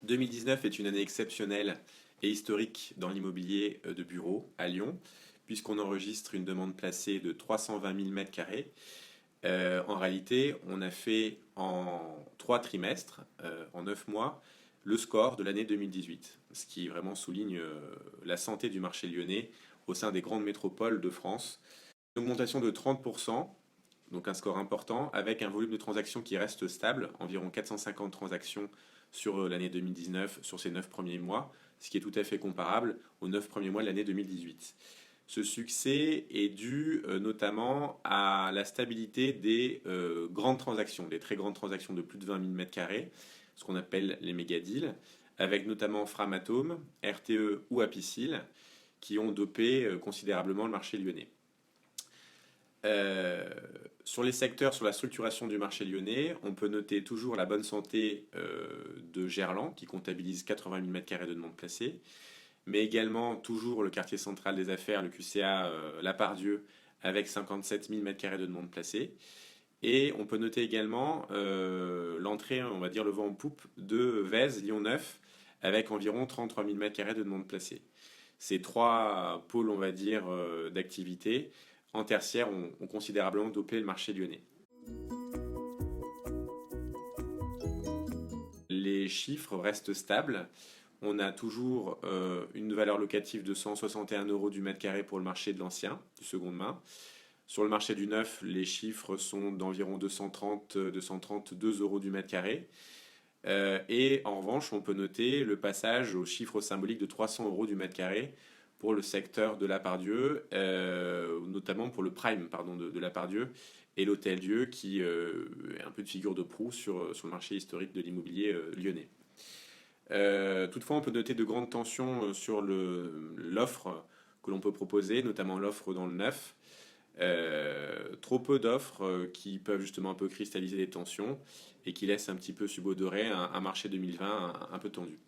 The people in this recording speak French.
2019 est une année exceptionnelle et historique dans l'immobilier de bureau à Lyon, puisqu'on enregistre une demande placée de 320 000 mètres carrés. En réalité, on a fait en 3 trimestres, en 9 mois, le score de l'année 2018, ce qui vraiment souligne la santé du marché lyonnais au sein des grandes métropoles de France. Une augmentation de 30%, donc un score important, avec un volume de transactions qui reste stable, environ 450 transactions sur l'année 2019, sur ces 9 premiers mois, ce qui est tout à fait comparable aux 9 premiers mois de l'année 2018. Ce succès est dû notamment à la stabilité des grandes transactions, des très grandes transactions de plus de 20 000 m², ce qu'on appelle les méga deals, avec notamment Framatome, RTE ou Apicil, qui ont dopé considérablement le marché lyonnais. Sur les secteurs, sur la structuration du marché lyonnais, on peut noter toujours la bonne santé de Gerland, qui comptabilise 80 000 m² de demande placée, mais également toujours le quartier central des affaires, le QCA Lapardieu, avec 57 000 m² de demande placée. Et on peut noter également l'entrée, on va dire le vent en poupe, de Vèze, Lyon 9, avec environ 33 000 m² de demande placée. Ces trois pôles, on va dire, d'activité en tertiaire ont considérablement dopé le marché lyonnais. Les chiffres restent stables. On a toujours une valeur locative de 161 euros du mètre carré pour le marché de l'ancien, du seconde main. Sur le marché du neuf, les chiffres sont d'environ 232 euros du mètre carré. Et en revanche, on peut noter le passage au chiffre symbolique de 300 euros du mètre carré pour le secteur de Lapardieu, notamment pour le prime de Lapardieu et l'Hôtel Dieu, qui est un peu de figure de proue sur le marché historique de l'immobilier lyonnais. Toutefois, on peut noter de grandes tensions sur l'offre que l'on peut proposer, notamment l'offre dans le neuf. Trop peu d'offres qui peuvent justement un peu cristalliser les tensions et qui laissent un petit peu subodorer un marché 2020 un peu tendu.